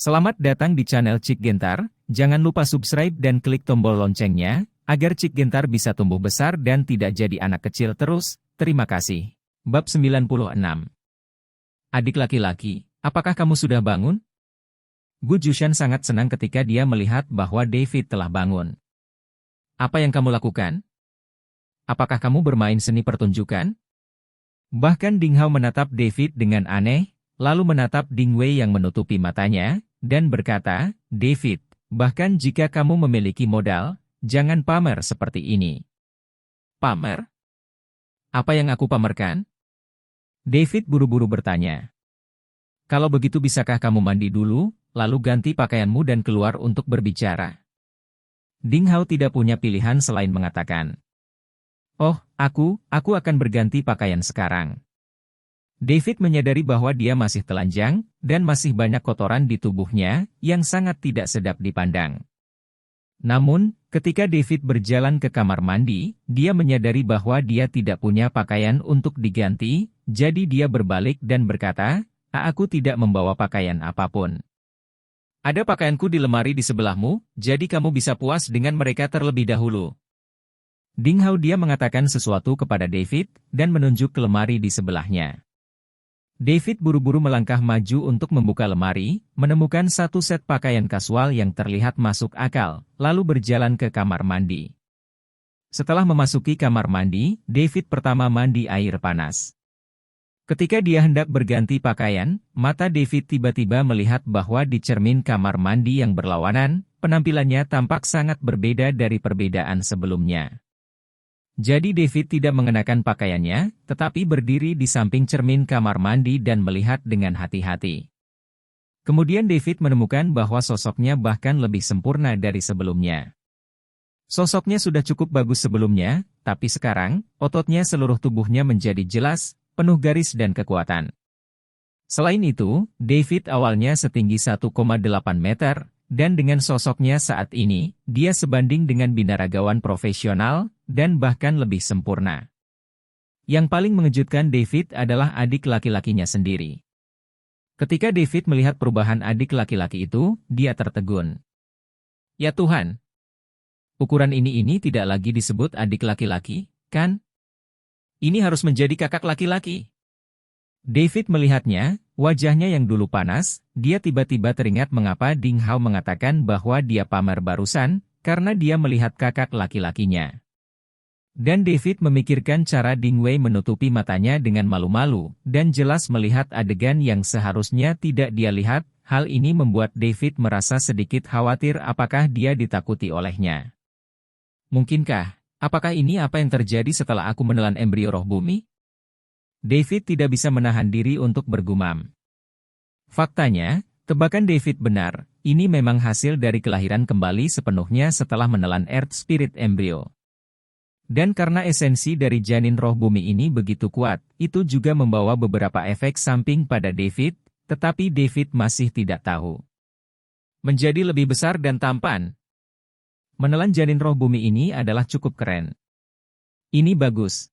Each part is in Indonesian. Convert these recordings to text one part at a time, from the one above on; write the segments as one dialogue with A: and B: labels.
A: Selamat datang di channel Cik Gentar, jangan lupa subscribe dan klik tombol loncengnya, agar Cik Gentar bisa tumbuh besar dan tidak jadi anak kecil terus, terima kasih. Bab 96. Adik laki-laki, apakah kamu sudah bangun? Gu Jushan sangat senang ketika dia melihat bahwa David telah bangun. Apa yang kamu lakukan? Apakah kamu bermain seni pertunjukan? Bahkan Ding Hao menatap David dengan aneh, lalu menatap Ding Wei yang menutupi matanya, dan berkata, David, bahkan jika kamu memiliki modal, jangan pamer seperti ini. Pamer? Apa yang aku pamerkan? David buru-buru bertanya. Kalau begitu bisakah kamu mandi dulu, lalu ganti pakaianmu dan keluar untuk berbicara? Ding Hao tidak punya pilihan selain mengatakan. Oh, aku akan berganti pakaian sekarang. David menyadari bahwa dia masih telanjang, dan masih banyak kotoran di tubuhnya, yang sangat tidak sedap dipandang. Namun, ketika David berjalan ke kamar mandi, dia menyadari bahwa dia tidak punya pakaian untuk diganti, jadi dia berbalik dan berkata, aku tidak membawa pakaian apapun. Ada pakaianku di lemari di sebelahmu, jadi kamu bisa puas dengan mereka terlebih dahulu. Ding Hao dia mengatakan sesuatu kepada David, dan menunjuk ke lemari di sebelahnya. David buru-buru melangkah maju untuk membuka lemari, menemukan satu set pakaian kasual yang terlihat masuk akal, lalu berjalan ke kamar mandi. Setelah memasuki kamar mandi, David pertama mandi air panas. Ketika dia hendak berganti pakaian, mata David tiba-tiba melihat bahwa di cermin kamar mandi yang berlawanan, penampilannya tampak sangat berbeda dari perbedaan sebelumnya. Jadi David tidak mengenakan pakaiannya, tetapi berdiri di samping cermin kamar mandi dan melihat dengan hati-hati. Kemudian David menemukan bahwa sosoknya bahkan lebih sempurna dari sebelumnya. Sosoknya sudah cukup bagus sebelumnya, tapi sekarang, ototnya seluruh tubuhnya menjadi jelas, penuh garis dan kekuatan. Selain itu, David awalnya setinggi 1,8 meter, dan dengan sosoknya saat ini, dia sebanding dengan binaragawan profesional, dan bahkan lebih sempurna. Yang paling mengejutkan David adalah adik laki-lakinya sendiri. Ketika David melihat perubahan adik laki-laki itu, dia tertegun. Ya Tuhan! Ukuran ini tidak lagi disebut adik laki-laki, kan? Ini harus menjadi kakak laki-laki. David melihatnya, wajahnya yang dulu panas, dia tiba-tiba teringat mengapa Ding Hao mengatakan bahwa dia pamer barusan, karena dia melihat kakak laki-lakinya. Dan David memikirkan cara Ding Wei menutupi matanya dengan malu-malu, dan jelas melihat adegan yang seharusnya tidak dia lihat, hal ini membuat David merasa sedikit khawatir apakah dia ditakuti olehnya. Mungkinkah, apakah ini apa yang terjadi setelah aku menelan embrio roh bumi? David tidak bisa menahan diri untuk bergumam. Faktanya, tebakan David benar, ini memang hasil dari kelahiran kembali sepenuhnya setelah menelan Earth Spirit Embryo. Dan karena esensi dari janin roh bumi ini begitu kuat, itu juga membawa beberapa efek samping pada David, tetapi David masih tidak tahu. Menjadi lebih besar dan tampan. Menelan janin roh bumi ini adalah cukup keren. Ini bagus.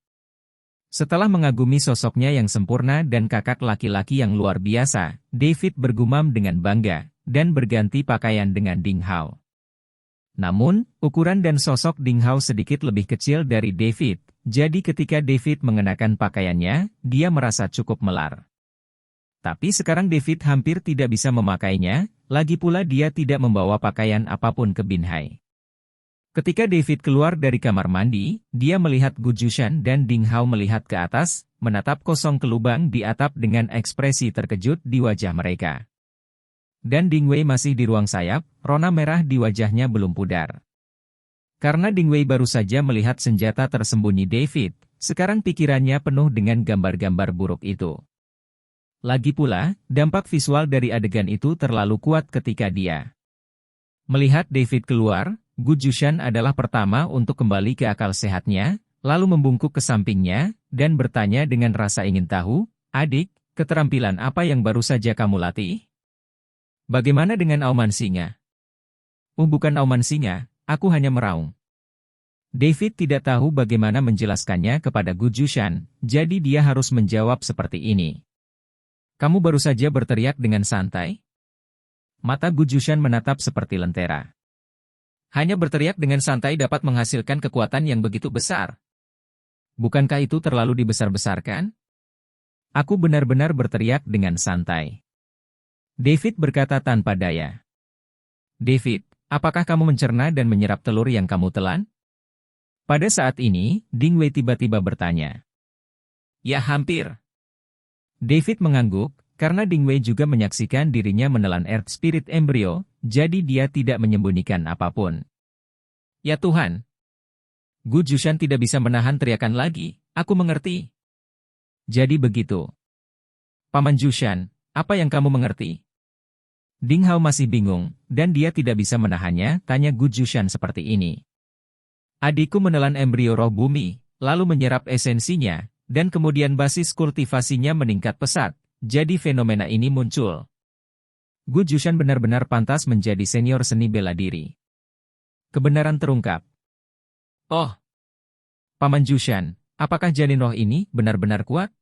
A: Setelah mengagumi sosoknya yang sempurna dan kakak laki-laki yang luar biasa, David bergumam dengan bangga, dan berganti pakaian dengan Ding Hao. Namun, ukuran dan sosok Ding Hao sedikit lebih kecil dari David, jadi ketika David mengenakan pakaiannya, dia merasa cukup melar. Tapi sekarang David hampir tidak bisa memakainya, lagi pula dia tidak membawa pakaian apapun ke Binhai. Ketika David keluar dari kamar mandi, dia melihat Gu Jushan dan Ding Hao melihat ke atas, menatap kosong ke lubang di atap dengan ekspresi terkejut di wajah mereka. Dan Ding Wei masih di ruang sayap, rona merah di wajahnya belum pudar. Karena Ding Wei baru saja melihat senjata tersembunyi David, sekarang pikirannya penuh dengan gambar-gambar buruk itu. Lagi pula, dampak visual dari adegan itu terlalu kuat ketika dia melihat David keluar. Gu Jushan adalah pertama untuk kembali ke akal sehatnya, lalu membungkuk ke sampingnya, dan bertanya dengan rasa ingin tahu, adik, keterampilan apa yang baru saja kamu latih? Bagaimana dengan auman singa? Bukan auman singa, aku hanya meraung. David tidak tahu bagaimana menjelaskannya kepada Gu Jushan, jadi dia harus menjawab seperti ini. Kamu baru saja berteriak dengan santai? Mata Gu Jushan menatap seperti lentera. Hanya berteriak dengan santai dapat menghasilkan kekuatan yang begitu besar. Bukankah itu terlalu dibesar-besarkan? Aku benar-benar berteriak dengan santai. David berkata tanpa daya. David, apakah kamu mencerna dan menyerap telur yang kamu telan? Pada saat ini, Ding Wei tiba-tiba bertanya. Ya hampir. David mengangguk, karena Ding Wei juga menyaksikan dirinya menelan Earth Spirit Embryo, jadi dia tidak menyembunyikan apapun. Ya Tuhan! Gu Jushan tidak bisa menahan teriakan lagi, aku mengerti. Jadi begitu. Paman Jushan, apa yang kamu mengerti? Ding Hao masih bingung, dan dia tidak bisa menahannya, tanya Gu Jushan seperti ini. Adikku menelan embrio roh bumi, lalu menyerap esensinya, dan kemudian basis kultivasinya meningkat pesat. Jadi fenomena ini muncul. Gu Jushan benar-benar pantas menjadi senior seni bela diri. Kebenaran terungkap. Oh, Paman Jushan, apakah janin roh ini benar-benar kuat?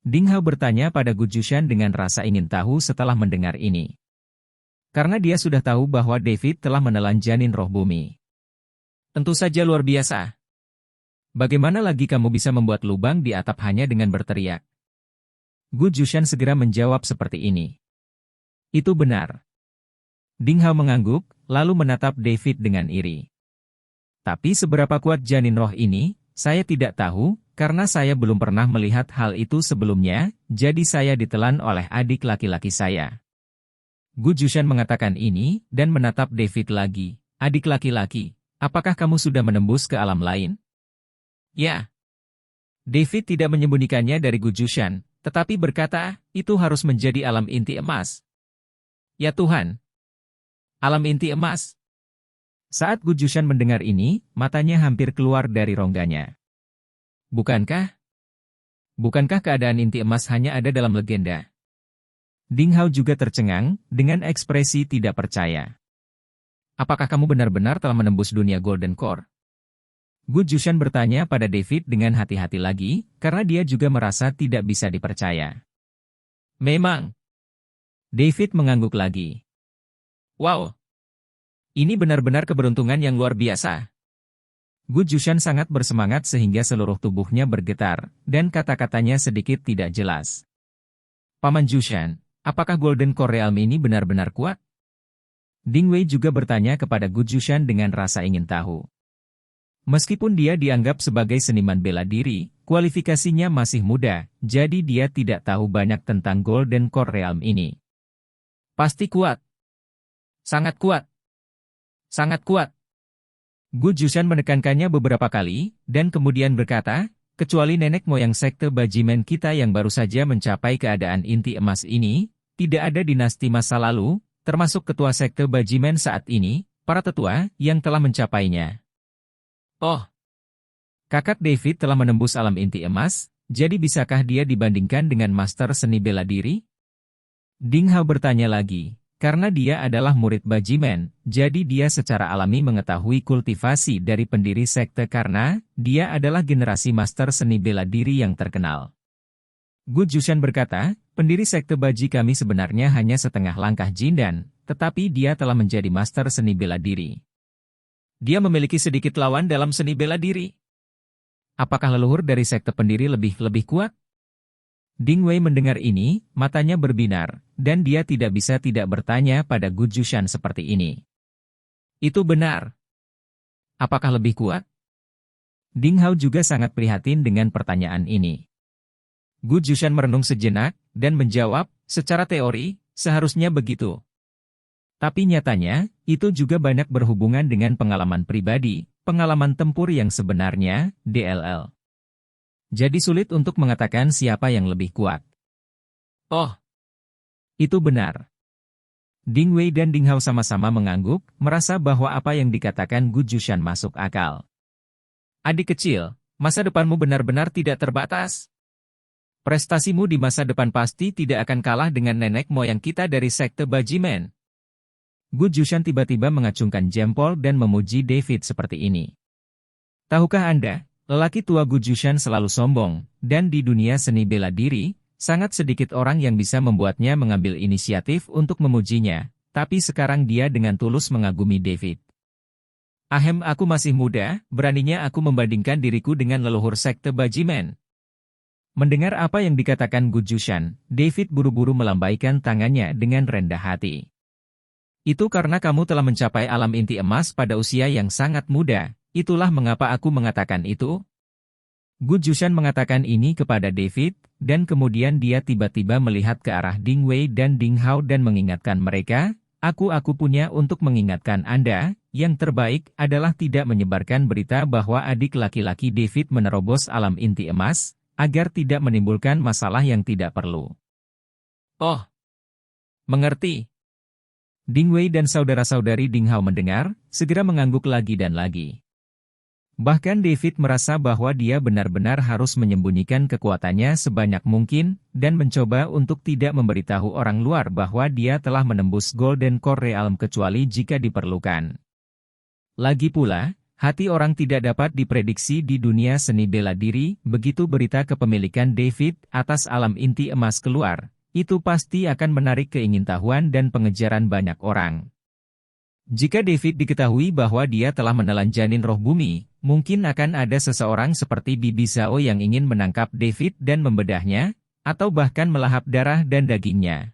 A: Ding Hao bertanya pada Gu Jushan dengan rasa ingin tahu setelah mendengar ini. Karena dia sudah tahu bahwa David telah menelan janin roh bumi. Tentu saja luar biasa. Bagaimana lagi kamu bisa membuat lubang di atap hanya dengan berteriak? Gu Jushan segera menjawab seperti ini. Itu benar. Ding Hao mengangguk, lalu menatap David dengan iri. Tapi seberapa kuat janin roh ini, saya tidak tahu, karena saya belum pernah melihat hal itu sebelumnya, jadi saya ditelan oleh adik laki-laki saya. Gu Jushan mengatakan ini, dan menatap David lagi. Adik laki-laki, apakah kamu sudah menembus ke alam lain? Ya. David tidak menyembunyikannya dari Gu Jushan, tetapi berkata, itu harus menjadi alam inti emas. Ya Tuhan! Alam inti emas. Saat Gu Jushan mendengar ini, matanya hampir keluar dari rongganya. Bukankah? Bukankah keadaan inti emas hanya ada dalam legenda? Ding Hao juga tercengang, dengan ekspresi tidak percaya. Apakah kamu benar-benar telah menembus dunia Golden Core? Gu Jushan bertanya pada David dengan hati-hati lagi, karena dia juga merasa tidak bisa dipercaya. Memang. David mengangguk lagi. Wow. Ini benar-benar keberuntungan yang luar biasa. Gu Jushan sangat bersemangat sehingga seluruh tubuhnya bergetar, dan kata-katanya sedikit tidak jelas. Paman Jushan, apakah Golden Core Realm ini benar-benar kuat? Ding Wei juga bertanya kepada Gu Jushan dengan rasa ingin tahu. Meskipun dia dianggap sebagai seniman bela diri, kualifikasinya masih muda, jadi dia tidak tahu banyak tentang Golden Core Realm ini. Pasti kuat. Sangat kuat. Sangat kuat. Gu Jushan menekankannya beberapa kali, dan kemudian berkata, kecuali nenek moyang sekte Bajimen kita yang baru saja mencapai keadaan inti emas ini, tidak ada dinasti masa lalu, termasuk ketua sekte Bajimen saat ini, para tetua yang telah mencapainya. Oh, kakak David telah menembus alam inti emas, jadi bisakah dia dibandingkan dengan master seni bela diri? Ding Hao bertanya lagi, karena dia adalah murid Bajimen, jadi dia secara alami mengetahui kultivasi dari pendiri sekte karena dia adalah generasi master seni bela diri yang terkenal. Gu Jushan berkata, pendiri sekte Baji kami sebenarnya hanya setengah langkah Jindan, tetapi dia telah menjadi master seni bela diri. Dia memiliki sedikit lawan dalam seni bela diri. Apakah leluhur dari sekte pendiri lebih kuat? Ding Wei mendengar ini, matanya berbinar, dan dia tidak bisa tidak bertanya pada Gu Jushan seperti ini. Itu benar. Apakah lebih kuat? Ding Hao juga sangat prihatin dengan pertanyaan ini. Gu Jushan merenung sejenak, dan menjawab, secara teori, seharusnya begitu. Tapi nyatanya, itu juga banyak berhubungan dengan pengalaman pribadi, pengalaman tempur yang sebenarnya, DLL. Jadi sulit untuk mengatakan siapa yang lebih kuat. Oh, itu benar. Ding Wei dan Ding Hao sama-sama mengangguk, merasa bahwa apa yang dikatakan Gu Jushan masuk akal. Adik kecil, masa depanmu benar-benar tidak terbatas. Prestasimu di masa depan pasti tidak akan kalah dengan nenek moyang kita dari sekte Bajimen. Gu Jushan tiba-tiba mengacungkan jempol dan memuji David seperti ini. Tahukah Anda, lelaki tua Gu Jushan selalu sombong, dan di dunia seni bela diri, sangat sedikit orang yang bisa membuatnya mengambil inisiatif untuk memujinya, tapi sekarang dia dengan tulus mengagumi David. Ahem, aku masih muda, beraninya aku membandingkan diriku dengan leluhur sekte Bajimen. Mendengar apa yang dikatakan Gu Jushan, David buru-buru melambaikan tangannya dengan rendah hati. Itu karena kamu telah mencapai alam inti emas pada usia yang sangat muda, itulah mengapa aku mengatakan itu. Gu Jushan mengatakan ini kepada David, dan kemudian dia tiba-tiba melihat ke arah Ding Wei dan Ding Hao dan mengingatkan mereka, aku punya untuk mengingatkan Anda, yang terbaik adalah tidak menyebarkan berita bahwa adik laki-laki David menerobos alam inti emas, agar tidak menimbulkan masalah yang tidak perlu. Oh, mengerti. Ding Wei dan saudara-saudari Ding Hao mendengar, segera mengangguk lagi dan lagi. Bahkan David merasa bahwa dia benar-benar harus menyembunyikan kekuatannya sebanyak mungkin, dan mencoba untuk tidak memberitahu orang luar bahwa dia telah menembus Golden Core Realm kecuali jika diperlukan. Lagi pula, hati orang tidak dapat diprediksi di dunia seni bela diri, begitu berita kepemilikan David atas alam inti emas keluar, itu pasti akan menarik keingintahuan dan pengejaran banyak orang. Jika David diketahui bahwa dia telah menelan janin roh bumi, mungkin akan ada seseorang seperti Bibi Zhao yang ingin menangkap David dan membedahnya, atau bahkan melahap darah dan dagingnya.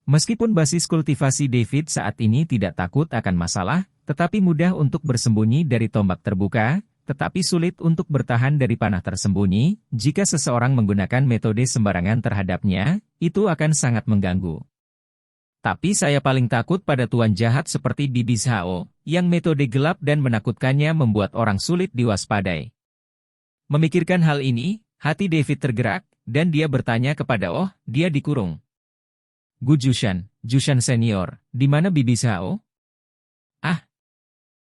A: Meskipun basis kultivasi David saat ini tidak takut akan masalah, tetapi mudah untuk bersembunyi dari tombak terbuka, tetapi sulit untuk bertahan dari panah tersembunyi, jika seseorang menggunakan metode sembarangan terhadapnya, itu akan sangat mengganggu. Tapi saya paling takut pada tuan jahat seperti Bibi Zhao, yang metode gelap dan menakutkannya membuat orang sulit diwaspadai. Memikirkan hal ini, hati David tergerak, dan dia bertanya kepada dia dikurung. Gu Jushan, Jushan senior, di mana Bibi Zhao? Ah,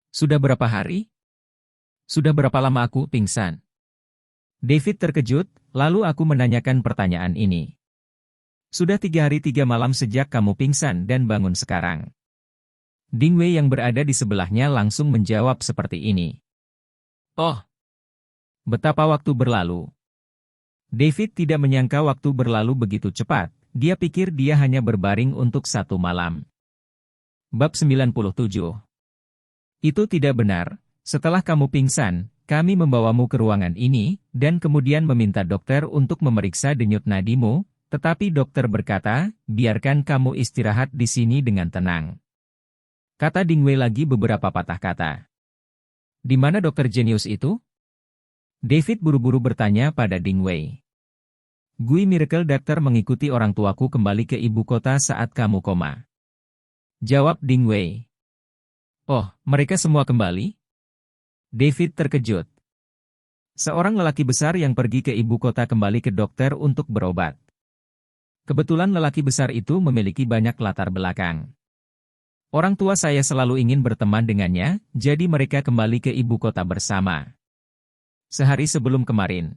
A: sudah berapa hari? Sudah berapa lama aku pingsan? David terkejut, lalu aku menanyakan pertanyaan ini. Sudah 3 hari 3 malam sejak kamu pingsan dan bangun sekarang. Ding Wei yang berada di sebelahnya langsung menjawab seperti ini. Oh, betapa waktu berlalu. David tidak menyangka waktu berlalu begitu cepat, dia pikir dia hanya berbaring untuk 1 malam. Bab 97. Itu tidak benar, setelah kamu pingsan, kami membawamu ke ruangan ini, dan kemudian meminta dokter untuk memeriksa denyut nadimu, tetapi dokter berkata, biarkan kamu istirahat di sini dengan tenang. Kata Ding Wei lagi beberapa patah kata. Di mana dokter jenius itu? David buru-buru bertanya pada Ding Wei. Gui Miracle Doctor mengikuti orang tuaku kembali ke ibu kota saat kamu koma. Jawab Ding Wei. Oh, mereka semua kembali? David terkejut. Seorang lelaki besar yang pergi ke ibu kota kembali ke dokter untuk berobat. Kebetulan lelaki besar itu memiliki banyak latar belakang. Orang tua saya selalu ingin berteman dengannya, jadi mereka kembali ke ibu kota bersama. Sehari sebelum kemarin.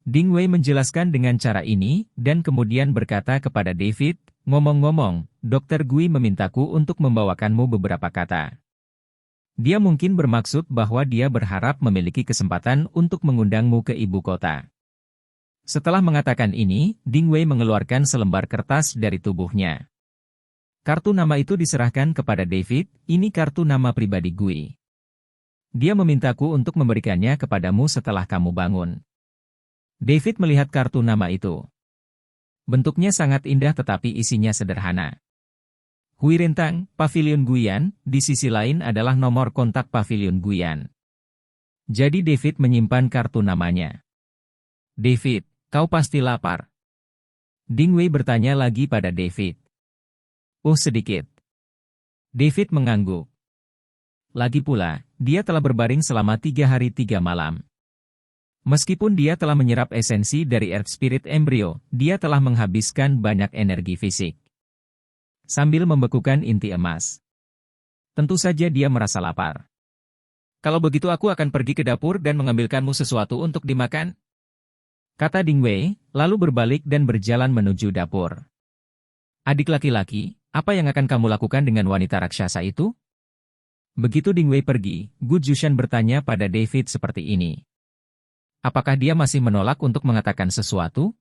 A: Ding Wei menjelaskan dengan cara ini, dan kemudian berkata kepada David, ngomong-ngomong, Dr. Gui memintaku untuk membawakanmu beberapa kata. Dia mungkin bermaksud bahwa dia berharap memiliki kesempatan untuk mengundangmu ke ibu kota. Setelah mengatakan ini, Ding Wei mengeluarkan selembar kertas dari tubuhnya. Kartu nama itu diserahkan kepada David, ini kartu nama pribadi Gui. Dia memintaku untuk memberikannya kepadamu setelah kamu bangun. David melihat kartu nama itu. Bentuknya sangat indah tetapi isinya sederhana. Hui Rintang, Pavilion Guian, di sisi lain adalah nomor kontak Pavilion Guian. Jadi David menyimpan kartu namanya. David, kau pasti lapar. Ding Wei bertanya lagi pada David. Oh sedikit. David mengangguk. Lagi pula, dia telah berbaring selama 3 hari 3 malam. Meskipun dia telah menyerap esensi dari Earth Spirit Embryo, dia telah menghabiskan banyak energi fisik. Sambil membekukan inti emas. Tentu saja dia merasa lapar. Kalau begitu aku akan pergi ke dapur dan mengambilkanmu sesuatu untuk dimakan. Kata Ding Wei, lalu berbalik dan berjalan menuju dapur. Adik laki-laki, apa yang akan kamu lakukan dengan wanita raksasa itu? Begitu Ding Wei pergi, Gu Jushan bertanya pada David seperti ini. Apakah dia masih menolak untuk mengatakan sesuatu?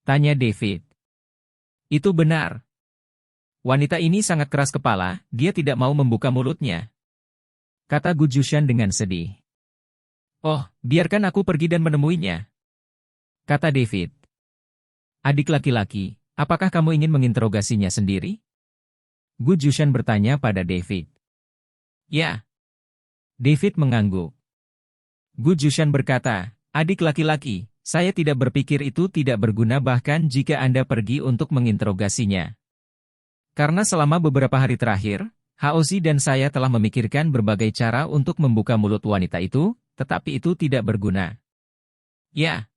A: Tanya David. Itu benar. Wanita ini sangat keras kepala, dia tidak mau membuka mulutnya. Kata Gu Jushan dengan sedih. Oh, biarkan aku pergi dan menemuinya. Kata David. Adik laki-laki, apakah kamu ingin menginterogasinya sendiri? Gu Jushan bertanya pada David. Ya. David mengangguk. Gu Jushan berkata, adik laki-laki, saya tidak berpikir itu tidak berguna bahkan jika Anda pergi untuk menginterogasinya. Karena selama beberapa hari terakhir, Haozi dan saya telah memikirkan berbagai cara untuk membuka mulut wanita itu, tetapi itu tidak berguna. Ya.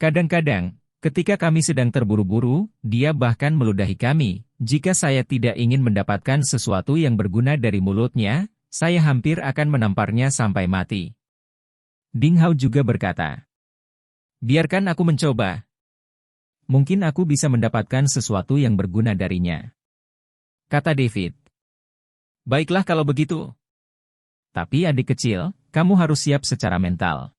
A: Kadang-kadang, ketika kami sedang terburu-buru, dia bahkan meludahi kami. Jika saya tidak ingin mendapatkan sesuatu yang berguna dari mulutnya, saya hampir akan menamparnya sampai mati. Ding Hao juga berkata, biarkan aku mencoba. Mungkin aku bisa mendapatkan sesuatu yang berguna darinya. Kata David. Baiklah kalau begitu. Tapi adik kecil, kamu harus siap secara mental.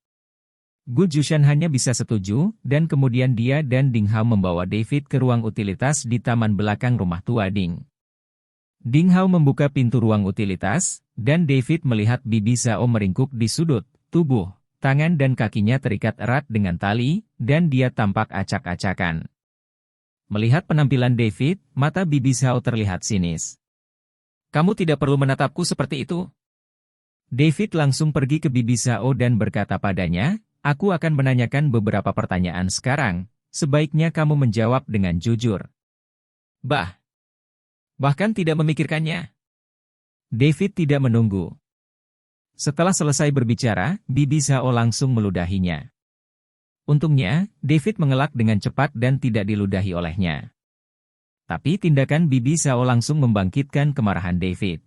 A: Gu Jushan hanya bisa setuju, dan kemudian dia dan Ding Hao membawa David ke ruang utilitas di taman belakang rumah tua Ding. Ding Hao membuka pintu ruang utilitas, dan David melihat Bibi Zhao meringkuk di sudut tubuh, tangan dan kakinya terikat erat dengan tali, dan dia tampak acak-acakan. Melihat penampilan David, mata Bibi Zhao terlihat sinis. Kamu tidak perlu menatapku seperti itu. David langsung pergi ke Bibi Zhao dan berkata padanya, aku akan menanyakan beberapa pertanyaan sekarang, sebaiknya kamu menjawab dengan jujur. Bahkan tidak memikirkannya. David tidak menunggu. Setelah selesai berbicara, Bibi Zhao langsung meludahinya. Untungnya, David mengelak dengan cepat dan tidak diludahi olehnya. Tapi tindakan Bibi Zhao langsung membangkitkan kemarahan David.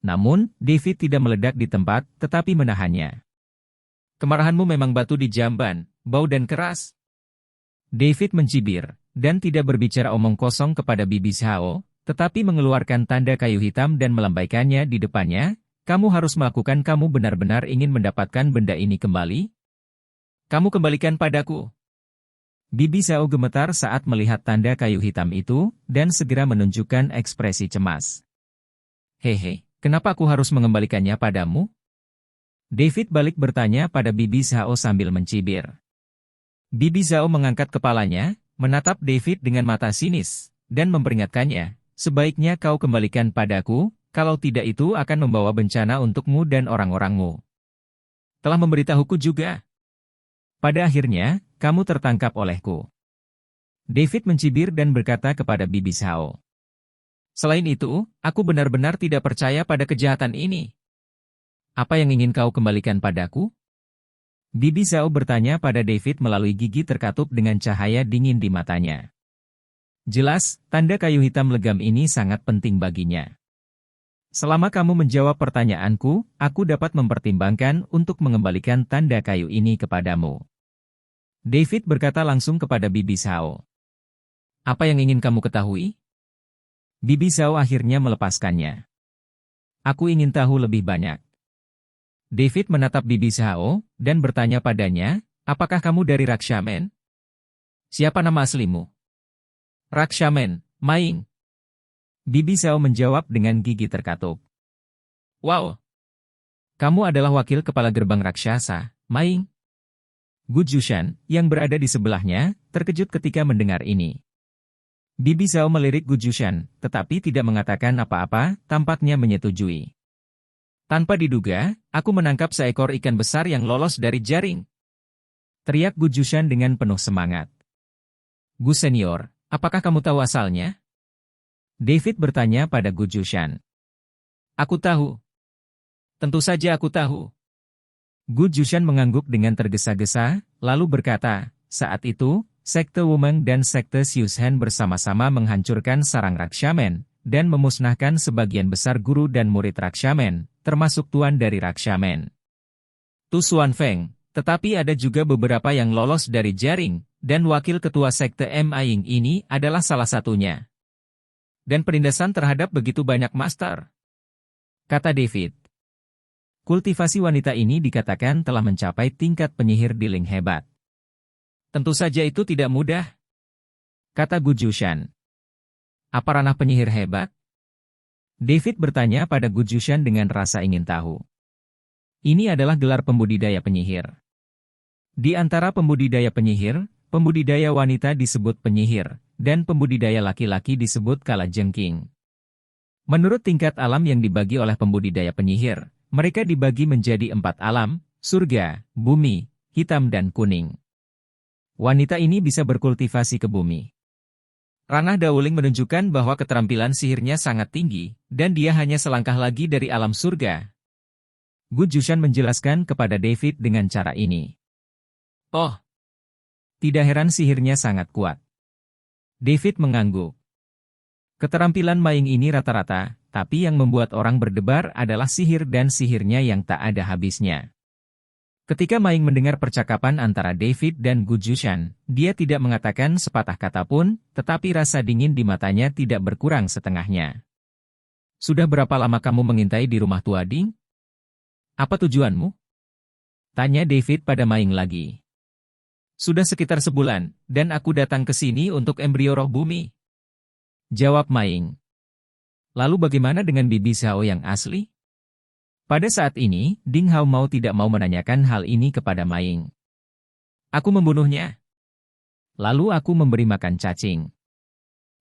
A: Namun, David tidak meledak di tempat, tetapi menahannya. Kemarahanmu memang batu di jamban, bau dan keras. David mencibir, dan tidak berbicara omong kosong kepada Bibi Zhao, tetapi mengeluarkan tanda kayu hitam dan melambaikannya di depannya. Kamu harus melakukan, kamu benar-benar ingin mendapatkan benda ini kembali? Kamu kembalikan padaku. Bibi Zhao gemetar saat melihat tanda kayu hitam itu, dan segera menunjukkan ekspresi cemas. Hehe, kenapa aku harus mengembalikannya padamu? David balik bertanya pada Bibi Zhao sambil mencibir. Bibi Zhao mengangkat kepalanya, menatap David dengan mata sinis, dan memperingatkannya, sebaiknya kau kembalikan padaku, kalau tidak itu akan membawa bencana untukmu dan orang-orangmu. Telah memberitahuku juga. Pada akhirnya, kamu tertangkap olehku. David mencibir dan berkata kepada Bibi Zhao. Selain itu, aku benar-benar tidak percaya pada kejahatan ini. Apa yang ingin kau kembalikan padaku? Bibi Zhao bertanya pada David melalui gigi terkatup dengan cahaya dingin di matanya. Jelas, tanda kayu hitam legam ini sangat penting baginya. Selama kamu menjawab pertanyaanku, aku dapat mempertimbangkan untuk mengembalikan tanda kayu ini kepadamu. David berkata langsung kepada Bibi Zhao. Apa yang ingin kamu ketahui? Bibi Zhao akhirnya melepaskannya. Aku ingin tahu lebih banyak. David menatap Bibi Zhao, dan bertanya padanya, apakah kamu dari Rakshamen? Siapa nama aslimu? Rakshamen, Maing. Bibi Zhao menjawab dengan gigi terkatup. Wow! Kamu adalah wakil kepala gerbang raksasa, Maing. Gu Jushan, yang berada di sebelahnya, terkejut ketika mendengar ini. Bibi Zhao melirik Gu Jushan, tetapi tidak mengatakan apa-apa, tampaknya menyetujui. Tanpa diduga, aku menangkap seekor ikan besar yang lolos dari jaring. Teriak Gu Jushan dengan penuh semangat. Gu Senior, apakah kamu tahu asalnya? David bertanya pada Gu Jushan. Aku tahu. Tentu saja aku tahu. Gu Jushan mengangguk dengan tergesa-gesa, lalu berkata, saat itu, Sekte Wumeng dan Sekte Xiushen bersama-sama menghancurkan sarang Rakshamen, dan memusnahkan sebagian besar guru dan murid Rakshamen, termasuk tuan dari Rakshamen. Tu Xuan Feng, tetapi ada juga beberapa yang lolos dari jaring, dan wakil ketua Sekte Maing ini adalah salah satunya. Dan penindasan terhadap begitu banyak master. Kata David. Kultivasi wanita ini dikatakan telah mencapai tingkat penyihir Diling hebat. Tentu saja itu tidak mudah. Kata Gu Jushan. Apa ranah penyihir hebat? David bertanya pada Gu Jushan dengan rasa ingin tahu. Ini adalah gelar pembudidaya penyihir. Di antara pembudidaya penyihir, pembudidaya wanita disebut penyihir, dan pembudidaya laki-laki disebut kalajengking. Menurut tingkat alam yang dibagi oleh pembudidaya penyihir, mereka dibagi menjadi 4 alam, surga, bumi, hitam dan kuning. Wanita ini bisa berkultivasi ke bumi. Ranah Dawuling menunjukkan bahwa keterampilan sihirnya sangat tinggi, dan dia hanya selangkah lagi dari alam surga. Gu Jushan menjelaskan kepada David dengan cara ini. Oh, tidak heran sihirnya sangat kuat. David mengangguk. Keterampilan Maing ini rata-rata, tapi yang membuat orang berdebar adalah sihir dan sihirnya yang tak ada habisnya. Ketika Maing mendengar percakapan antara David dan Gu Jushan, dia tidak mengatakan sepatah kata pun, tetapi rasa dingin di matanya tidak berkurang setengahnya. Sudah berapa lama kamu mengintai di rumah tua Ding? Apa tujuanmu? Tanya David pada Maing lagi. Sudah sekitar sebulan, dan aku datang ke sini untuk embrio roh bumi. Jawab Maing. Lalu bagaimana dengan Bibi Zhao yang asli? Pada saat ini, Ding Hao mau tidak mau menanyakan hal ini kepada Maing. Aku membunuhnya. Lalu aku memberi makan cacing.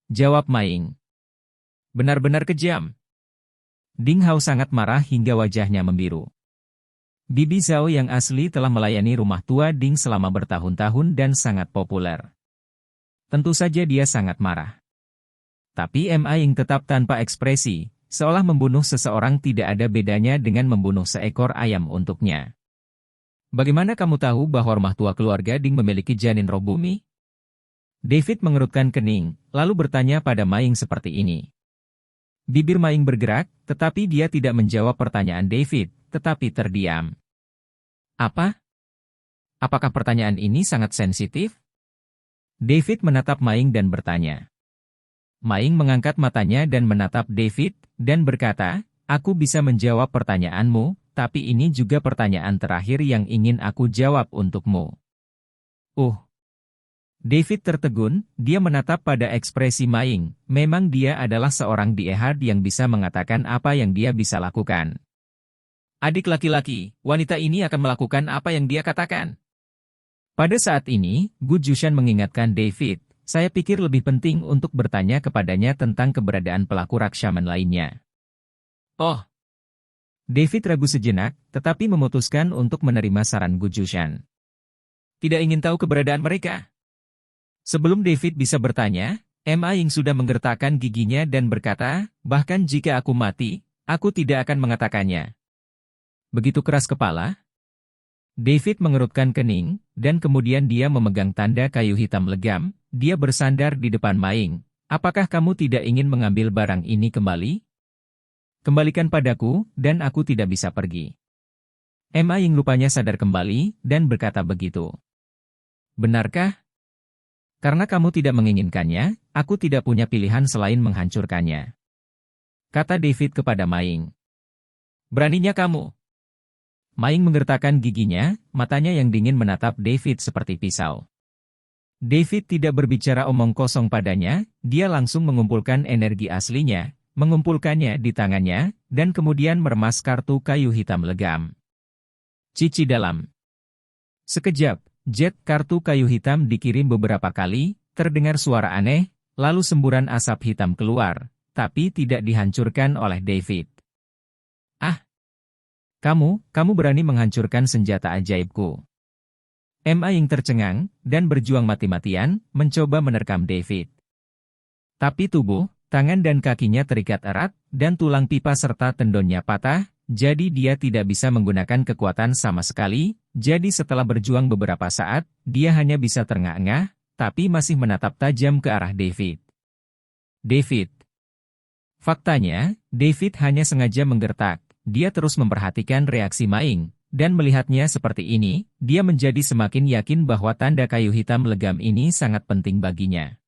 A: Jawab Maing. Benar-benar kejam. Ding Hao sangat marah hingga wajahnya membiru. Bibi Zhao yang asli telah melayani rumah tua Ding selama bertahun-tahun dan sangat populer. Tentu saja dia sangat marah. Tapi Maing tetap tanpa ekspresi, seolah membunuh seseorang tidak ada bedanya dengan membunuh seekor ayam untuknya. Bagaimana kamu tahu bahwa rumah tua keluarga Ding memiliki janin roh bumi? David mengerutkan kening, lalu bertanya pada Maing seperti ini. Bibir Maing bergerak, tetapi dia tidak menjawab pertanyaan David, tetapi terdiam. Apa? Apakah pertanyaan ini sangat sensitif? David menatap Maing dan bertanya. Maing mengangkat matanya dan menatap David, dan berkata, aku bisa menjawab pertanyaanmu, tapi ini juga pertanyaan terakhir yang ingin aku jawab untukmu. David tertegun, dia menatap pada ekspresi Maing, memang dia adalah seorang diehard yang bisa mengatakan apa yang dia bisa lakukan. Adik laki-laki, wanita ini akan melakukan apa yang dia katakan. Pada saat ini, Gu Jushan mengingatkan David, saya pikir lebih penting untuk bertanya kepadanya tentang keberadaan pelaku Rakshaman lainnya. Oh. David ragu sejenak, tetapi memutuskan untuk menerima saran Gu Jushan. Tidak ingin tahu keberadaan mereka. Sebelum David bisa bertanya, Maing sudah menggertakkan giginya dan berkata, bahkan jika aku mati, aku tidak akan mengatakannya. Begitu keras kepala? David mengerutkan kening, dan kemudian dia memegang tanda kayu hitam legam, dia bersandar di depan Maing. Apakah kamu tidak ingin mengambil barang ini kembali? Kembalikan padaku, dan aku tidak bisa pergi. Maing lupanya sadar kembali, dan berkata begitu. Benarkah? Karena kamu tidak menginginkannya, aku tidak punya pilihan selain menghancurkannya. Kata David kepada Maing. Beraninya kamu. Maing menggertakkan giginya, matanya yang dingin menatap David seperti pisau. David tidak berbicara omong kosong padanya, dia langsung mengumpulkan energi aslinya, mengumpulkannya di tangannya, dan kemudian meremas kartu kayu hitam legam. Cici dalam. Sekejap, jet kartu kayu hitam dikirim beberapa kali, terdengar suara aneh, lalu semburan asap hitam keluar, tapi tidak dihancurkan oleh David. Kamu berani menghancurkan senjata ajaibku. Maing tercengang, dan berjuang mati-matian, mencoba menerkam David. Tapi tubuh, tangan dan kakinya terikat erat, dan tulang pipa serta tendonnya patah, jadi dia tidak bisa menggunakan kekuatan sama sekali, jadi setelah berjuang beberapa saat, dia hanya bisa terengah-engah, tapi masih menatap tajam ke arah David. Faktanya, David hanya sengaja menggertak. Dia terus memperhatikan reaksi Maing, dan melihatnya seperti ini, dia menjadi semakin yakin bahwa tanda kayu hitam legam ini sangat penting baginya.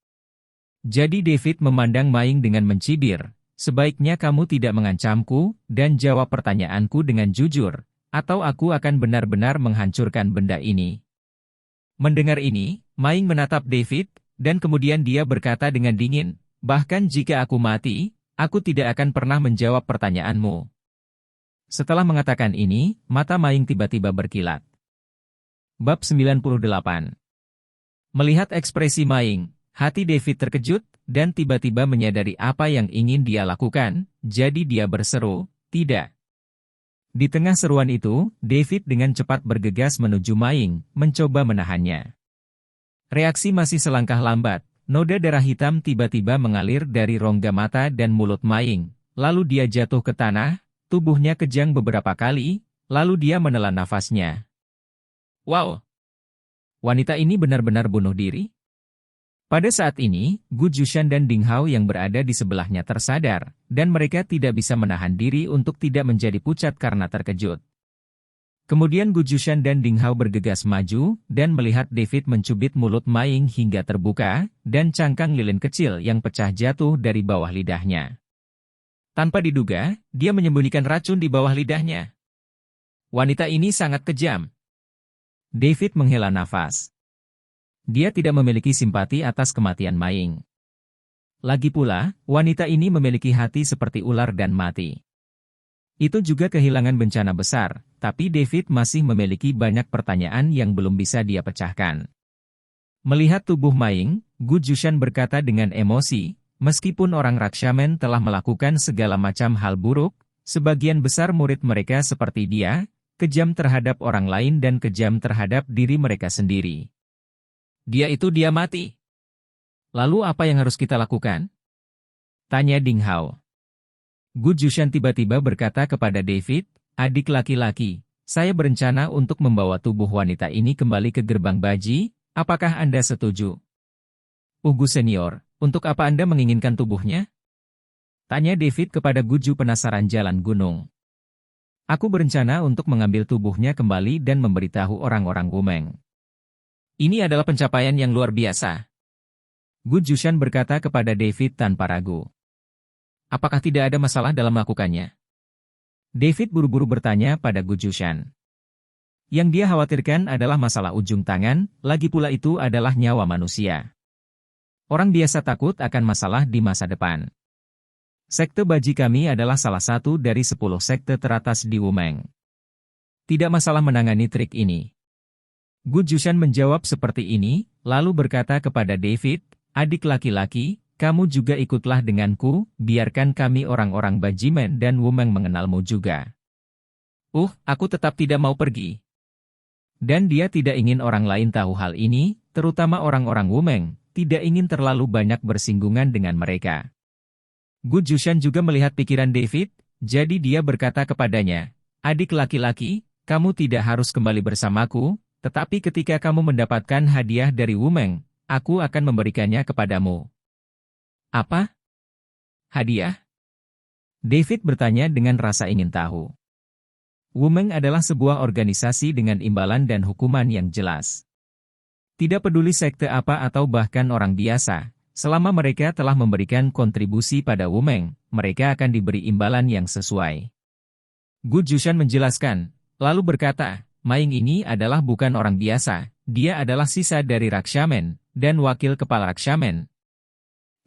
A: Jadi David memandang Maing dengan mencibir, sebaiknya kamu tidak mengancamku, dan jawab pertanyaanku dengan jujur, atau aku akan benar-benar menghancurkan benda ini. Mendengar ini, Maing menatap David, dan kemudian dia berkata dengan dingin, Bahkan jika aku mati, aku tidak akan pernah menjawab pertanyaanmu. Setelah mengatakan ini, mata Maing tiba-tiba berkilat. Bab 98. Melihat ekspresi Maing, hati David terkejut, dan tiba-tiba menyadari apa yang ingin dia lakukan, jadi dia berseru, "Tidak." Di tengah seruan itu, David dengan cepat bergegas menuju Maing, mencoba menahannya. Reaksi masih selangkah lambat, noda darah hitam tiba-tiba mengalir dari rongga mata dan mulut Maing, lalu dia jatuh ke tanah, tubuhnya kejang beberapa kali, lalu dia menelan nafasnya. Wow! Wanita ini benar-benar bunuh diri? Pada saat ini, Gu Jushan dan Ding Hao yang berada di sebelahnya tersadar, dan mereka tidak bisa menahan diri untuk tidak menjadi pucat karena terkejut. Kemudian Gu Jushan dan Ding Hao bergegas maju, dan melihat David mencubit mulut Maing hingga terbuka, dan cangkang lilin kecil yang pecah jatuh dari bawah lidahnya. Tanpa diduga, dia menyembunyikan racun di bawah lidahnya. Wanita ini sangat kejam. David menghela nafas. Dia tidak memiliki simpati atas kematian Maing. Lagi pula, wanita ini memiliki hati seperti ular dan mati. Itu juga kehilangan bencana besar, tapi David masih memiliki banyak pertanyaan yang belum bisa dia pecahkan. Melihat tubuh Maing, Gu Jushan berkata dengan emosi, "Meskipun orang Rakshamen telah melakukan segala macam hal buruk, sebagian besar murid mereka seperti dia, kejam terhadap orang lain dan kejam terhadap diri mereka sendiri. Dia mati. Lalu apa yang harus kita lakukan?" Tanya Ding Hao. Gu Jushan tiba-tiba berkata kepada David, "Adik laki-laki, saya berencana untuk membawa tubuh wanita ini kembali ke gerbang Baji, apakah Anda setuju?" Gu Senior, untuk apa Anda menginginkan tubuhnya? Tanya David kepada Guju penasaran jalan gunung. Aku berencana untuk mengambil tubuhnya kembali dan memberitahu orang-orang Wumeng. Ini adalah pencapaian yang luar biasa. Gu Jushan berkata kepada David tanpa ragu. Apakah tidak ada masalah dalam melakukannya? David buru-buru bertanya pada Gu Jushan. Yang dia khawatirkan adalah masalah ujung tangan, lagi pula itu adalah nyawa manusia. Orang biasa takut akan masalah di masa depan. Sekte Baji kami adalah salah satu dari 10 sekte teratas di Wumeng. Tidak masalah menangani trik ini. Gu Jushan menjawab seperti ini, lalu berkata kepada David, "Adik laki-laki, kamu juga ikutlah denganku, biarkan kami orang-orang Bajimen dan Wumeng mengenalmu juga." Aku tetap tidak mau pergi. Dan dia tidak ingin orang lain tahu hal ini, terutama orang-orang Wumeng, tidak ingin terlalu banyak bersinggungan dengan mereka. Gu Jushan juga melihat pikiran David, jadi dia berkata kepadanya, "Adik laki-laki, kamu tidak harus kembali bersamaku, tetapi ketika kamu mendapatkan hadiah dari Wumeng, aku akan memberikannya kepadamu." Apa? Hadiah? David bertanya dengan rasa ingin tahu. Wumeng adalah sebuah organisasi dengan imbalan dan hukuman yang jelas. Tidak peduli sekte apa atau bahkan orang biasa, selama mereka telah memberikan kontribusi pada Wumeng, mereka akan diberi imbalan yang sesuai. Gu Jushan menjelaskan, lalu berkata, "Maing ini adalah bukan orang biasa, dia adalah sisa dari Rakshamen, dan wakil kepala Rakshamen."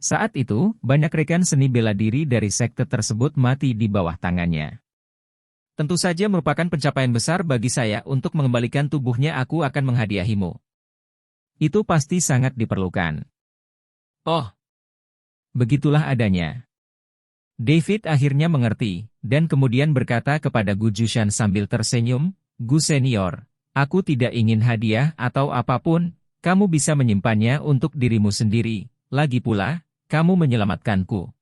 A: Saat itu, banyak rekan seni bela diri dari sekte tersebut mati di bawah tangannya. Tentu saja merupakan pencapaian besar bagi saya untuk mengembalikan tubuhnya. Aku akan menghadiahimu. Itu pasti sangat diperlukan. Oh, begitulah adanya. David akhirnya mengerti, dan kemudian berkata kepada Gu Jushan sambil tersenyum, "Gu Senior, aku tidak ingin hadiah atau apapun, kamu bisa menyimpannya untuk dirimu sendiri, lagi pula, kamu menyelamatkanku."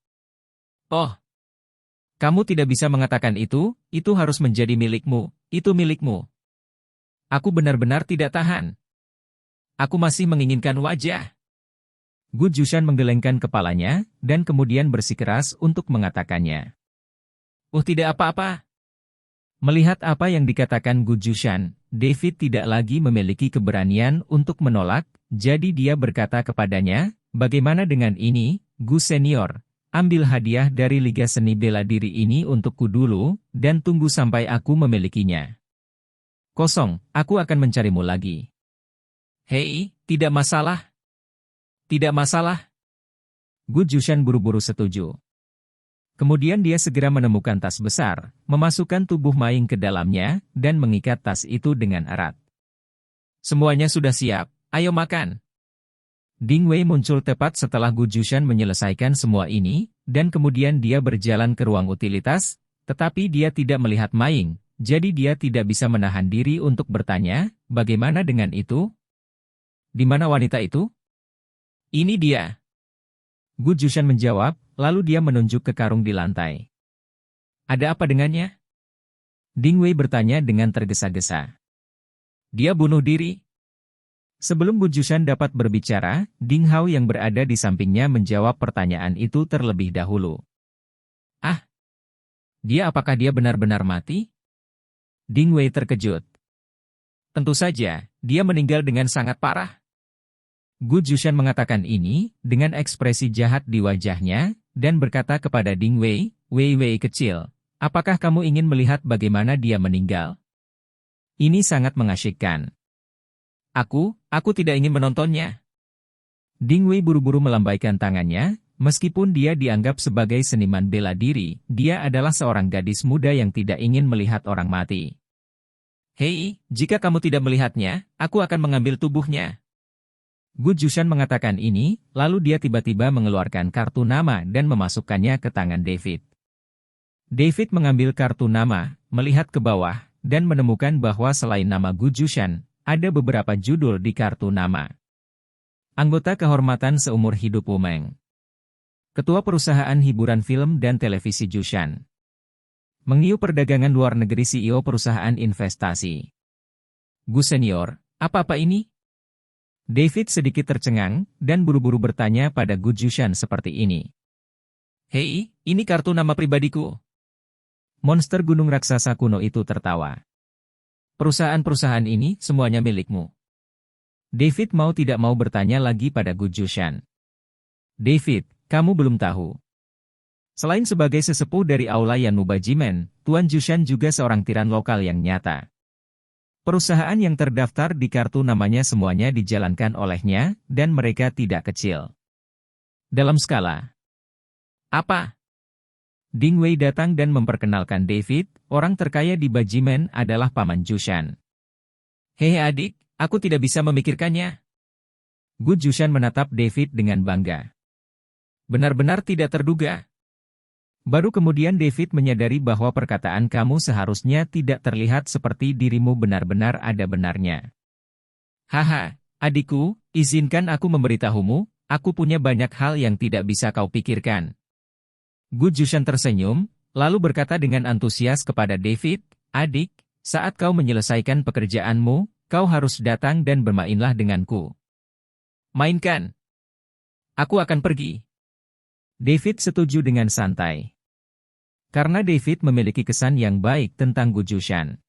A: Oh, kamu tidak bisa mengatakan itu harus menjadi milikmu, itu milikmu. Aku benar-benar tidak tahan. Aku masih menginginkan wajah. Gu Jushan menggelengkan kepalanya, dan kemudian bersikeras untuk mengatakannya. Tidak apa-apa. Melihat apa yang dikatakan Gu Jushan, David tidak lagi memiliki keberanian untuk menolak, jadi dia berkata kepadanya, "Bagaimana dengan ini, Gu Senior? Ambil hadiah dari Liga Seni Bela Diri ini untukku dulu, dan tunggu sampai aku memilikinya. Kosong, aku akan mencarimu lagi." Hei, tidak masalah. Tidak masalah. Gu Jushan buru-buru setuju. Kemudian dia segera menemukan tas besar, memasukkan tubuh Maing ke dalamnya, dan mengikat tas itu dengan erat. Semuanya sudah siap, ayo makan. Ding Wei muncul tepat setelah Gu Jushan menyelesaikan semua ini, dan kemudian dia berjalan ke ruang utilitas, tetapi dia tidak melihat Maing, jadi dia tidak bisa menahan diri untuk bertanya, bagaimana dengan itu? Di mana wanita itu? Ini dia. Gu Jushan menjawab, lalu dia menunjuk ke karung di lantai. Ada apa dengannya? Ding Wei bertanya dengan tergesa-gesa. Dia bunuh diri. Sebelum Gu Jushan dapat berbicara, Ding Hao yang berada di sampingnya menjawab pertanyaan itu terlebih dahulu. Ah, apakah dia benar-benar mati? Ding Wei terkejut. Tentu saja, dia meninggal dengan sangat parah. Gu Jushan mengatakan ini, dengan ekspresi jahat di wajahnya, dan berkata kepada Ding Wei, Wei kecil, apakah kamu ingin melihat bagaimana dia meninggal? Ini sangat mengasyikkan. Aku tidak ingin menontonnya. Ding Wei buru-buru melambaikan tangannya, meskipun dia dianggap sebagai seniman bela diri, dia adalah seorang gadis muda yang tidak ingin melihat orang mati. Hei, jika kamu tidak melihatnya, aku akan mengambil tubuhnya. Gu Jushan mengatakan ini, lalu dia tiba-tiba mengeluarkan kartu nama dan memasukkannya ke tangan David. David mengambil kartu nama, melihat ke bawah, dan menemukan bahwa selain nama Gu Jushan, ada beberapa judul di kartu nama. Anggota kehormatan seumur hidup Wumeng. Ketua perusahaan hiburan film dan televisi Jushan. Mengiu perdagangan luar negeri CEO perusahaan investasi. Gu Senior, apa ini? David sedikit tercengang, dan buru-buru bertanya pada Gu Jushan seperti ini. Hei, ini kartu nama pribadiku. Monster gunung raksasa kuno itu tertawa. Perusahaan-perusahaan ini semuanya milikmu. David mau tidak mau bertanya lagi pada Gu Jushan. David, kamu belum tahu. Selain sebagai sesepuh dari Aula Yanuba Jimen, Tuan Jushan juga seorang tiran lokal yang nyata. Perusahaan yang terdaftar di kartu namanya semuanya dijalankan olehnya, dan mereka tidak kecil. Dalam skala. Apa? Ding Wei datang dan memperkenalkan David, orang terkaya di Bajimen adalah Paman Jushan. Hehe adik, aku tidak bisa memikirkannya. Gu Jushan menatap David dengan bangga. Benar-benar tidak terduga. Baru kemudian David menyadari bahwa perkataan kamu seharusnya tidak terlihat seperti dirimu benar-benar ada benarnya. Haha, adikku, izinkan aku memberitahumu, aku punya banyak hal yang tidak bisa kau pikirkan. Gu Jushan tersenyum, lalu berkata dengan antusias kepada David, adik, saat kau menyelesaikan pekerjaanmu, kau harus datang dan bermainlah denganku. Mainkan. Aku akan pergi. David setuju dengan santai. Karena David memiliki kesan yang baik tentang Gu Jushan.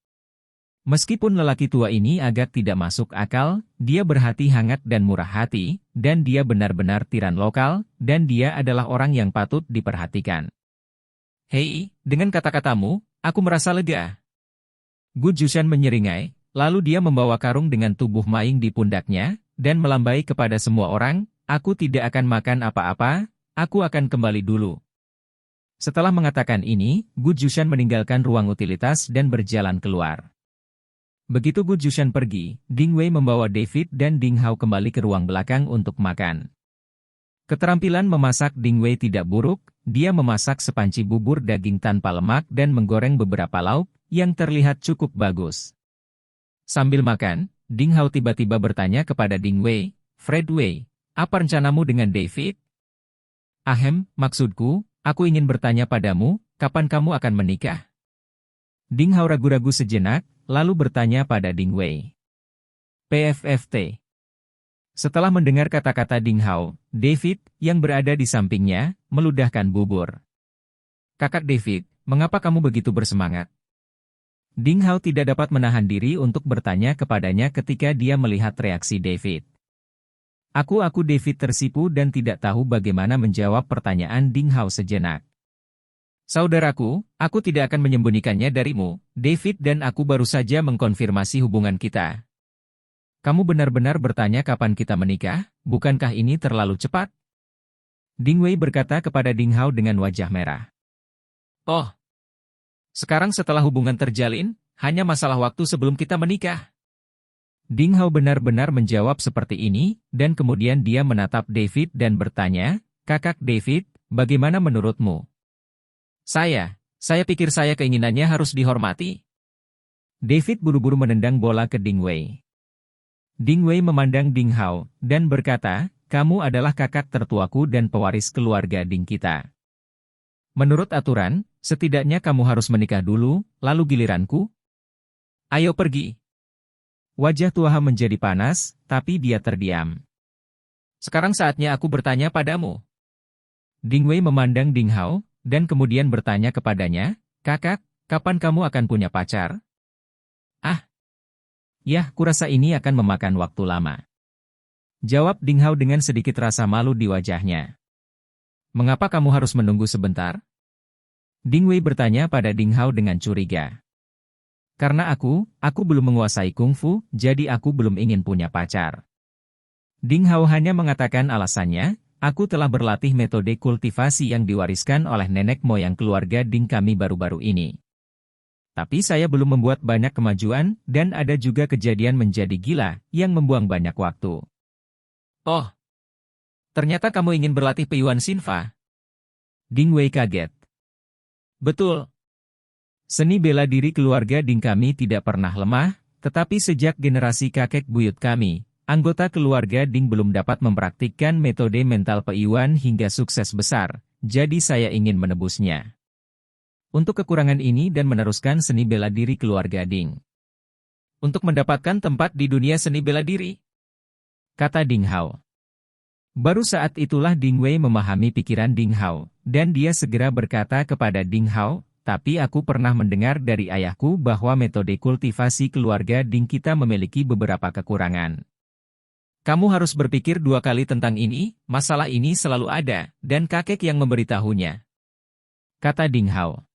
A: Meskipun lelaki tua ini agak tidak masuk akal, dia berhati hangat dan murah hati, dan dia benar-benar tiran lokal, dan dia adalah orang yang patut diperhatikan. Hei, dengan kata-katamu, aku merasa lega. Gu Jushan menyeringai, lalu dia membawa karung dengan tubuh Maing di pundaknya, dan melambai kepada semua orang, aku tidak akan makan apa-apa, aku akan kembali dulu. Setelah mengatakan ini, Gu Jushan meninggalkan ruang utilitas dan berjalan keluar. Begitu Gu Jushan pergi, Ding Wei membawa David dan Ding Hao kembali ke ruang belakang untuk makan. Keterampilan memasak Ding Wei tidak buruk, dia memasak sepanci bubur daging tanpa lemak dan menggoreng beberapa lauk, yang terlihat cukup bagus. Sambil makan, Ding Hao tiba-tiba bertanya kepada Ding Wei, Fred Wei, apa rencanamu dengan David? Maksudku, aku ingin bertanya padamu, kapan kamu akan menikah? Ding Hao ragu-ragu sejenak, lalu bertanya pada Ding Wei. PFFT. Setelah mendengar kata-kata Ding Hao, David, yang berada di sampingnya, meludahkan bubur. Kakak David, mengapa kamu begitu bersemangat? Ding Hao tidak dapat menahan diri untuk bertanya kepadanya ketika dia melihat reaksi David. Aku David tersipu dan tidak tahu bagaimana menjawab pertanyaan Ding Hao sejenak. Saudaraku, aku tidak akan menyembunyikannya darimu, David dan aku baru saja mengkonfirmasi hubungan kita. Kamu benar-benar bertanya kapan kita menikah, bukankah ini terlalu cepat? Ding Wei berkata kepada Ding Hao dengan wajah merah. Oh, sekarang setelah hubungan terjalin, hanya masalah waktu sebelum kita menikah. Ding Hao benar-benar menjawab seperti ini, dan kemudian dia menatap David dan bertanya, Kakak David, bagaimana menurutmu? Saya pikir keinginannya harus dihormati. David buru-buru menendang bola ke Ding Wei. Ding Wei memandang Ding Hao, dan berkata, kamu adalah kakak tertuaku dan pewaris keluarga Ding kita. Menurut aturan, setidaknya kamu harus menikah dulu, lalu giliranku. Ayo pergi. Wajah Tua Ha menjadi panas, tapi dia terdiam. Sekarang saatnya aku bertanya padamu. Ding Wei memandang Ding Hao, dan kemudian bertanya kepadanya, kakak, kapan kamu akan punya pacar? Yah, kurasa ini akan memakan waktu lama. Jawab Ding Hao dengan sedikit rasa malu di wajahnya. Mengapa kamu harus menunggu sebentar? Ding Wei bertanya pada Ding Hao dengan curiga. Karena aku belum menguasai kungfu, jadi aku belum ingin punya pacar. Ding Hao hanya mengatakan alasannya, aku telah berlatih metode kultivasi yang diwariskan oleh nenek moyang keluarga Ding kami baru-baru ini. Tapi saya belum membuat banyak kemajuan, dan ada juga kejadian menjadi gila, yang membuang banyak waktu. Oh, ternyata kamu ingin berlatih Peiyuan Xinfa? Ding Wei kaget. Betul. Seni bela diri keluarga Ding kami tidak pernah lemah, tetapi sejak generasi kakek buyut kami, anggota keluarga Ding belum dapat mempraktikkan metode mental Peiyuan hingga sukses besar, jadi saya ingin menebusnya. Untuk kekurangan ini dan meneruskan seni bela diri keluarga Ding. Untuk mendapatkan tempat di dunia seni bela diri, kata Ding Hao. Baru saat itulah Ding Wei memahami pikiran Ding Hao, dan dia segera berkata kepada Ding Hao, tapi aku pernah mendengar dari ayahku bahwa metode kultivasi keluarga Ding kita memiliki beberapa kekurangan. Kamu harus berpikir dua kali tentang ini, masalah ini selalu ada, dan kakek yang memberitahunya. Kata Ding Hao.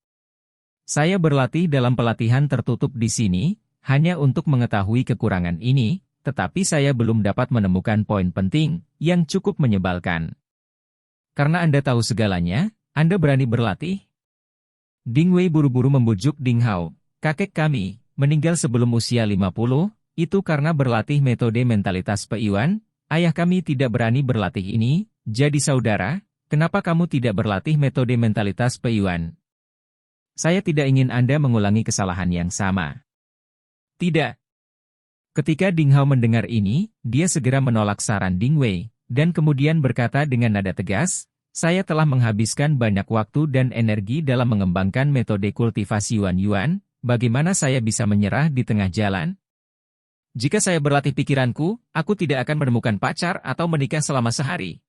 A: Saya berlatih dalam pelatihan tertutup di sini, hanya untuk mengetahui kekurangan ini, tetapi saya belum dapat menemukan poin penting, yang cukup menyebalkan. Karena Anda tahu segalanya, Anda berani berlatih? Ding Wei buru-buru membujuk Ding Hao, kakek kami, meninggal sebelum usia 50, itu karena berlatih metode mentalitas Peiyuan, ayah kami tidak berani berlatih ini, jadi saudara, kenapa kamu tidak berlatih metode mentalitas Peiyuan? Saya tidak ingin Anda mengulangi kesalahan yang sama. Tidak. Ketika Ding Hao mendengar ini, dia segera menolak saran Ding Wei, dan kemudian berkata dengan nada tegas, saya telah menghabiskan banyak waktu dan energi dalam mengembangkan metode kultivasi Yuan, bagaimana saya bisa menyerah di tengah jalan? Jika saya berlatih pikiranku, aku tidak akan menemukan pacar atau menikah selama sehari.